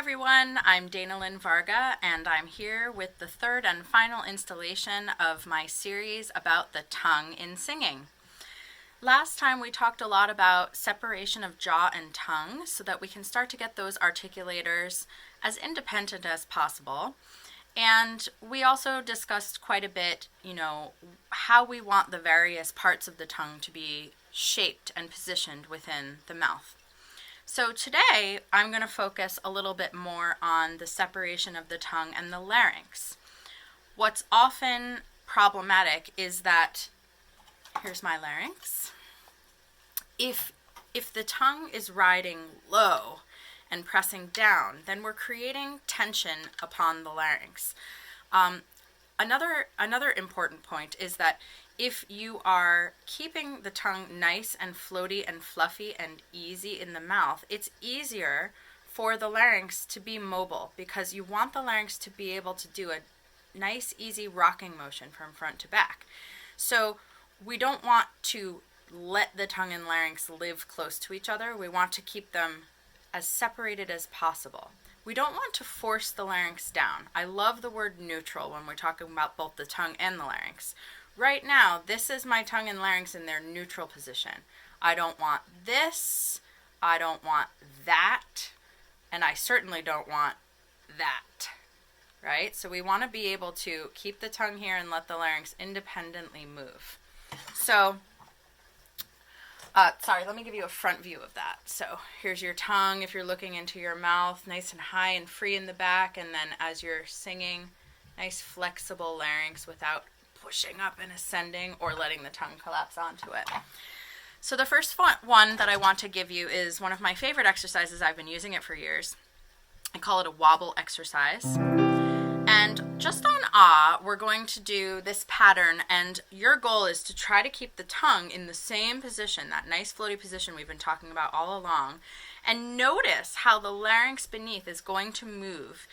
everyone, I'm Dana Lynn Varga, and I'm here with the third and final installation of my series about the tongue in singing. Last time we talked a lot about separation of jaw and tongue so that we can start to get those articulators as independent as possible. And we also discussed quite a bit, how we want the various parts of the tongue to be shaped and positioned within the mouth. So today I'm going to focus a little bit more on the separation of the tongue and the larynx. What's often problematic is that, here's my larynx, if the tongue is riding low and pressing down, then we're creating tension upon the larynx. Another important point is that if you are keeping the tongue nice and floaty and fluffy and easy in the mouth, it's easier for the larynx to be mobile because you want the larynx to be able to do a nice, easy rocking motion from front to back. So we don't want to let the tongue and larynx live close to each other. We want to keep them as separated as possible. We don't want to force the larynx down. I love the word neutral when we're talking about both the tongue and the larynx. Right now, this is my tongue and larynx in their neutral position. I don't want this, I don't want that, and I certainly don't want that, right? So we want to be able to keep the tongue here and let the larynx independently move. So, let me give you a front view of that. So here's your tongue if you're looking into your mouth, nice and high and free in the back, and then as you're singing, nice flexible larynx without pushing up and ascending or letting the tongue collapse onto it. So the first one that I want to give you is one of my favorite exercises. I've been using it for years. I call it a wobble exercise. And just on ah, we're going to do this pattern, and your goal is to try to keep the tongue in the same position, that nice floaty position we've been talking about all along, and notice how the larynx beneath is going to move.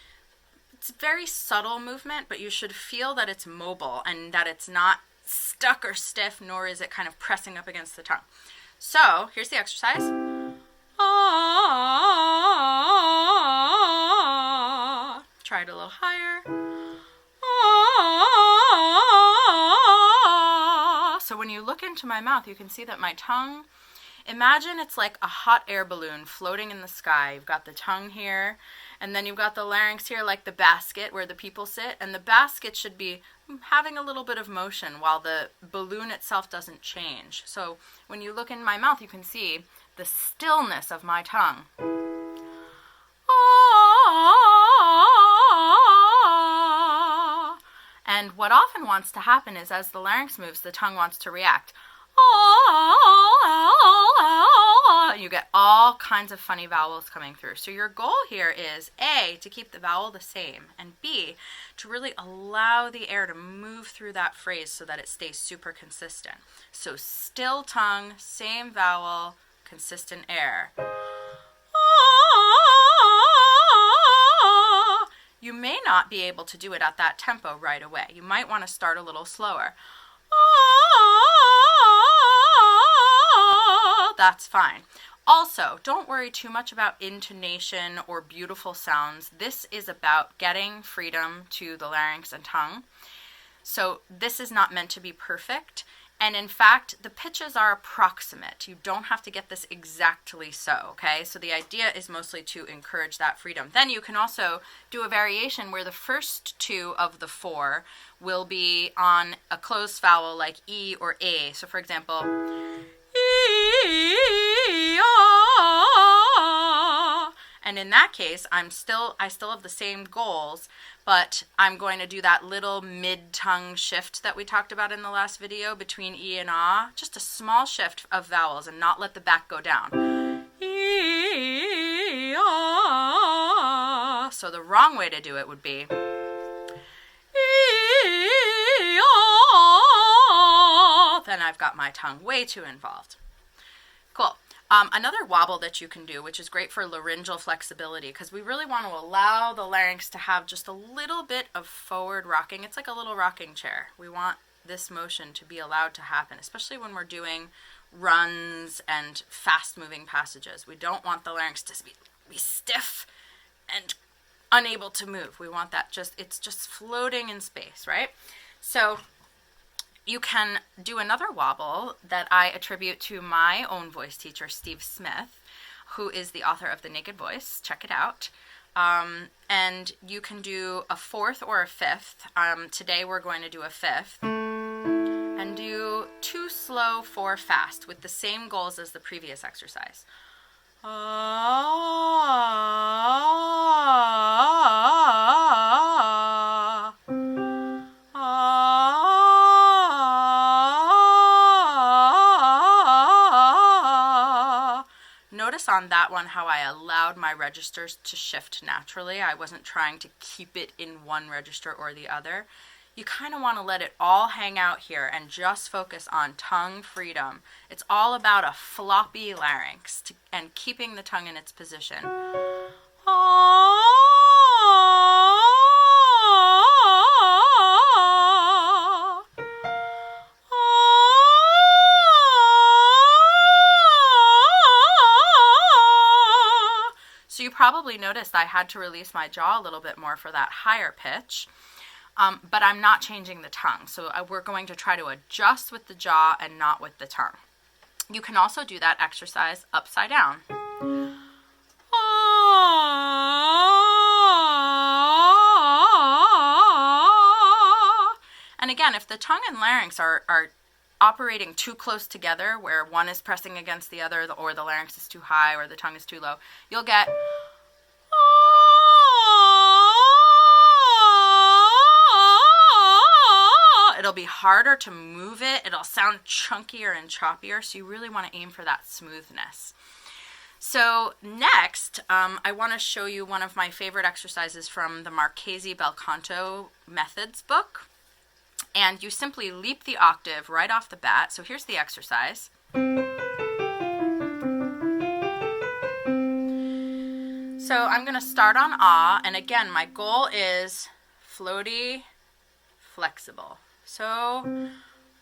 It's a very subtle movement, but you should feel that it's mobile and that it's not stuck or stiff, nor is it kind of pressing up against the tongue. So here's the exercise. Ah, try it a little higher. Ah. So when you look into my mouth, you can see that my tongue, imagine it's like a hot air balloon floating in the sky. You've got the tongue here, and then you've got the larynx here like the basket where the people sit, and the basket should be having a little bit of motion while the balloon itself doesn't change. So when you look in my mouth, you can see the stillness of my tongue. And what often wants to happen is as the larynx moves, the tongue wants to react. You get all kinds of funny vowels coming through. So your goal here is A, to keep the vowel the same, and B, to really allow the air to move through that phrase so that it stays super consistent. So still tongue, same vowel, consistent air. You may not be able to do it at that tempo right away. You might want to start a little slower. That's fine. Also, don't worry too much about intonation or beautiful sounds. This is about getting freedom to the larynx and tongue. So this is not meant to be perfect. And in fact, the pitches are approximate. You don't have to get this exactly so, okay? So the idea is mostly to encourage that freedom. Then you can also do a variation where the first two of the four will be on a closed vowel like E or A. So for example, E, ah. And in that case, I still have the same goals, but I'm going to do that little mid-tongue shift that we talked about in the last video between E and ah. Just a small shift of vowels and not let the back go down. E, ah. So the wrong way to do it would be E, ah. Then I've got my tongue way too involved. Cool. Another wobble that you can do, which is great for laryngeal flexibility, because we really want to allow the larynx to have just a little bit of forward rocking. It's like a little rocking chair. We want this motion to be allowed to happen, especially when we're doing runs and fast-moving passages. We don't want the larynx to be stiff and unable to move. We want that it's just floating in space, right? So you can do another wobble that I attribute to my own voice teacher, Steve Smith, who is the author of The Naked Voice. Check it out. And you can do a fourth or a fifth. Today we're going to do a fifth. And do 2 slow, 4 fast with the same goals as the previous exercise. Notice on that one how I allowed my registers to shift naturally. I wasn't trying to keep it in one register or the other. You kind of want to let it all hang out here and just focus on tongue freedom. It's all about a floppy larynx and keeping the tongue in its position. So you probably noticed I had to release my jaw a little bit more for that higher pitch. But I'm not changing the tongue. So we're going to try to adjust with the jaw and not with the tongue. You can also do that exercise upside down. And again, if the tongue and larynx are operating too close together, where one is pressing against the other, or the larynx is too high or the tongue is too low, you'll get it'll be harder to move it. It'll sound chunkier and choppier, so you really want to aim for that smoothness. So next, I want to show you one of my favorite exercises from the Marchese Bel Canto Methods book. And you simply leap the octave right off the bat. So here's the exercise. So I'm going to start on ah, and again, my goal is floaty, flexible. So,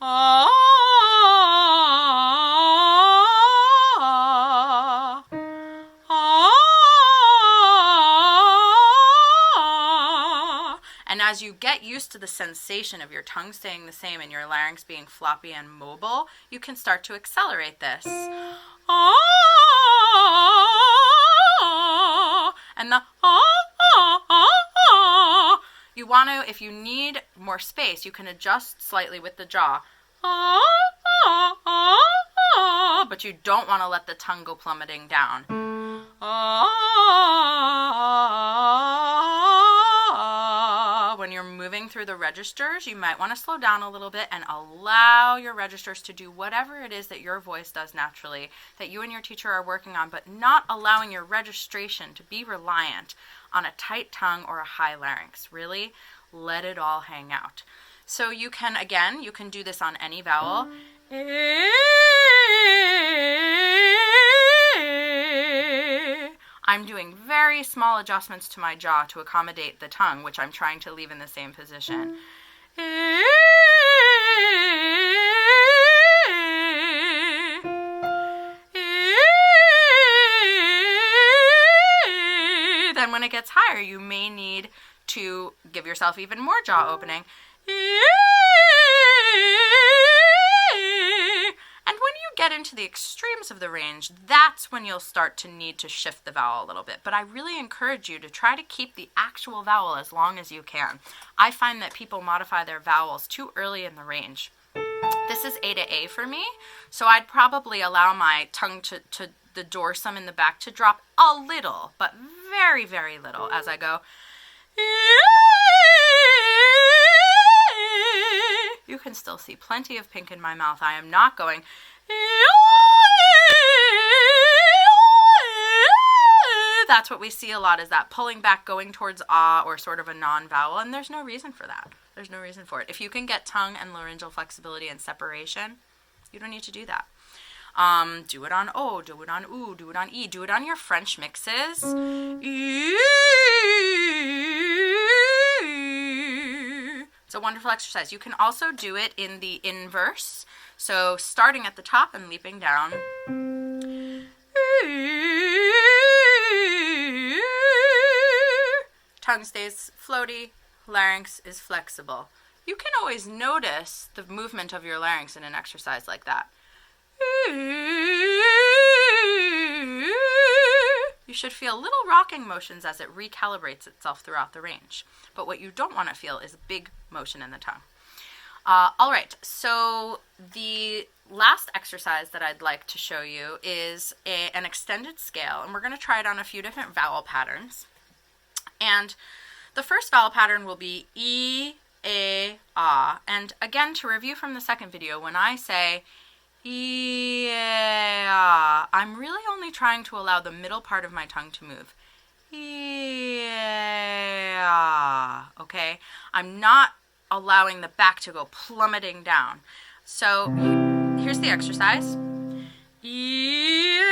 ah, ah. And as you get used to the sensation of your tongue staying the same and your larynx being floppy and mobile, you can start to accelerate this. Ah, and the you want to, if you need more space, you can adjust slightly with the jaw. But you don't want to let the tongue go plummeting down. When you're moving through the registers, you might want to slow down a little bit and allow your registers to do whatever it is that your voice does naturally, that you and your teacher are working on, but not allowing your registration to be reliant on a tight tongue or a high larynx. Really, let it all hang out. So you can, again, you can do this on any vowel. I'm doing very small adjustments to my jaw to accommodate the tongue, which I'm trying to leave in the same position. Then when it gets higher, you may need to give yourself even more jaw opening. And when you get into the extremes of the range, that's when you'll start to need to shift the vowel a little bit. But I really encourage you to try to keep the actual vowel as long as you can. I find that people modify their vowels too early in the range. This is A to A for me, so I'd probably allow my tongue to the dorsum in the back to drop a little, but very, very little as I go. You can still see plenty of pink in my mouth. I am not going. That's what we see a lot, is that pulling back, going towards ah, or sort of a non-vowel, and there's no reason for that. There's no reason for it. If you can get tongue and laryngeal flexibility and separation, you don't need to do that. Do it on O, do it on oo, do it on E, do it on your French mixes. It's a wonderful exercise. You can also do it in the inverse. So starting at the top and leaping down. tongue stays floaty, larynx is flexible. You can always notice the movement of your larynx in an exercise like that. You should feel little rocking motions as it recalibrates itself throughout the range. But what you don't want to feel is big motion in the tongue. All right, so the last exercise that I'd like to show you is an extended scale, and we're going to try it on a few different vowel patterns. And the first vowel pattern will be E, A, Ah. And again, to review from the second video, when I say E, A, Ah, I'm really only trying to allow the middle part of my tongue to move. E, A, Ah, okay? I'm not allowing the back to go plummeting down. So here's the exercise. E, A,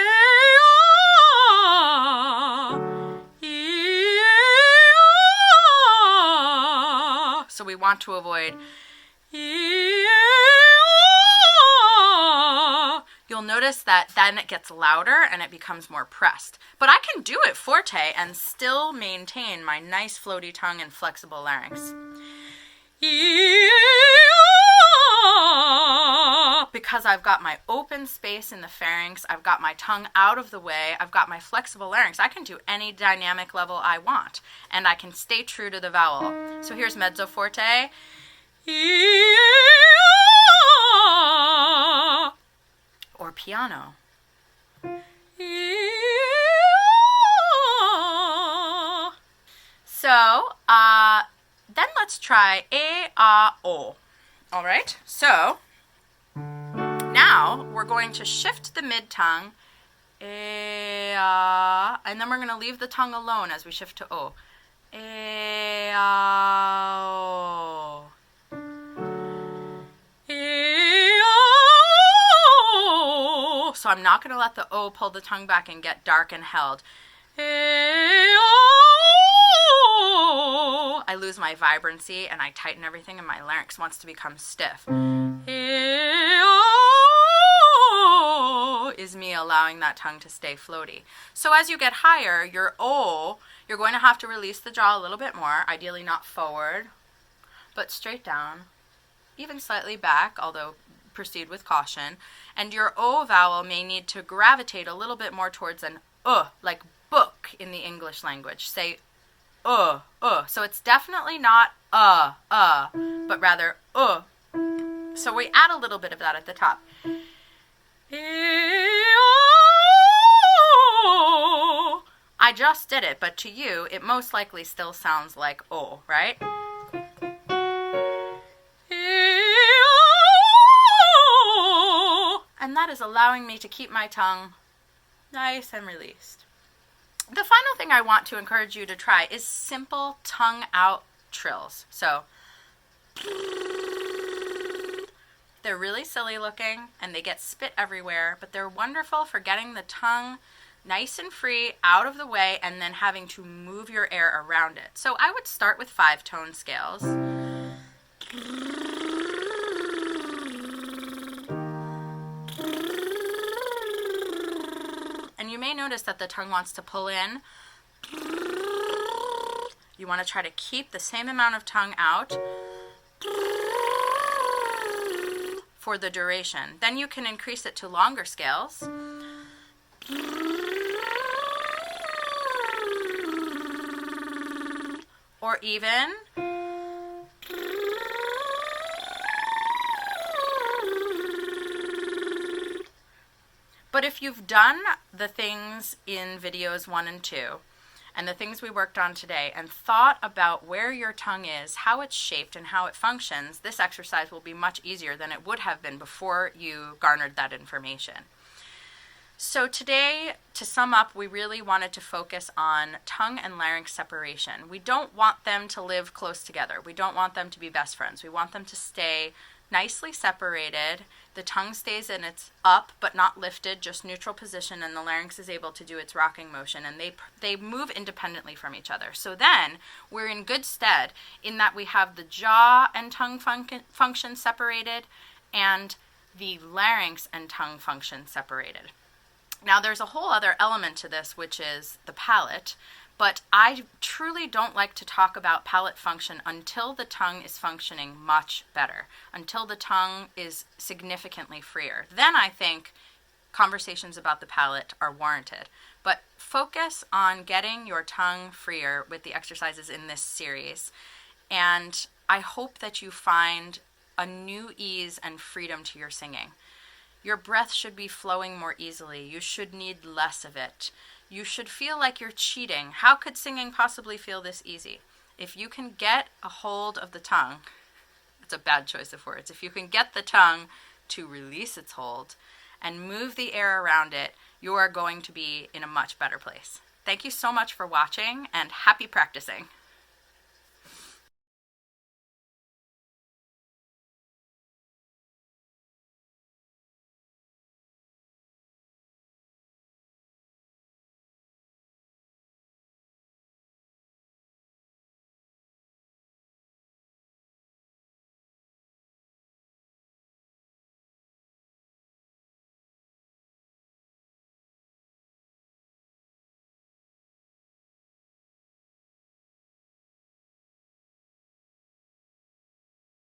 Ah, E, A, Ah. So we want to avoid E, A, Ah. You'll notice that then it gets louder and it becomes more pressed. But I can do it forte and still maintain my nice floaty tongue and flexible larynx. Because I've got my open space in the pharynx, I've got my tongue out of the way, I've got my flexible larynx, I can do any dynamic level I want, and I can stay true to the vowel. So here's mezzo forte. Or piano. So, then let's try A, A, O. All right, so now we're going to shift the mid-tongue, A, A, and then we're going to leave the tongue alone as we shift to O. A, A, O. A, O. So I'm not going to let the O pull the tongue back and get dark and held. A, O. I lose my vibrancy and I tighten everything and my larynx wants to become stiff. Is me allowing that tongue to stay floaty. So as you get higher, your O, you're going to have to release the jaw a little bit more, ideally not forward, but straight down, even slightly back, although proceed with caution. And your O vowel may need to gravitate a little bit more towards an like book in the English language. Say So it's definitely not but rather So we add a little bit of that at the top. I just did it, but to you, it most likely still sounds like O, right? And that is allowing me to keep my tongue nice and released. The final thing I want to encourage you to try is simple tongue out trills. So they're really silly looking and they get spit everywhere, but they're wonderful for getting the tongue nice and free out of the way and then having to move your air around it. So I would start with 5-tone scales. And you may notice that the tongue wants to pull in. You want to try to keep the same amount of tongue out for the duration. Then you can increase it to longer scales. Or even but if you've done the things in videos 1 and 2 and the things we worked on today and thought about where your tongue is, how it's shaped, and how it functions, this exercise will be much easier than it would have been before you garnered that information. So today, to sum up, we really wanted to focus on tongue and larynx separation. We don't want them to live close together. We don't want them to be best friends. We want them to stay nicely separated. The tongue stays in its up but not lifted, just neutral position, and the larynx is able to do its rocking motion, and they move independently from each other. So then we're in good stead in that we have the jaw and tongue function separated and the larynx and tongue function separated. Now there's a whole other element to this, which is the palate, But I truly don't like to talk about palate function until the tongue is functioning much better, until the tongue is significantly freer. Then I think conversations about the palate are warranted. But focus on getting your tongue freer with the exercises in this series. And I hope that you find a new ease and freedom to your singing. Your breath should be flowing more easily. You should need less of it. You should feel like you're cheating. How could singing possibly feel this easy? If you can get a hold of the tongue, it's a bad choice of words. If you can get the tongue to release its hold and move the air around it, you are going to be in a much better place. Thank you so much for watching, and happy practicing.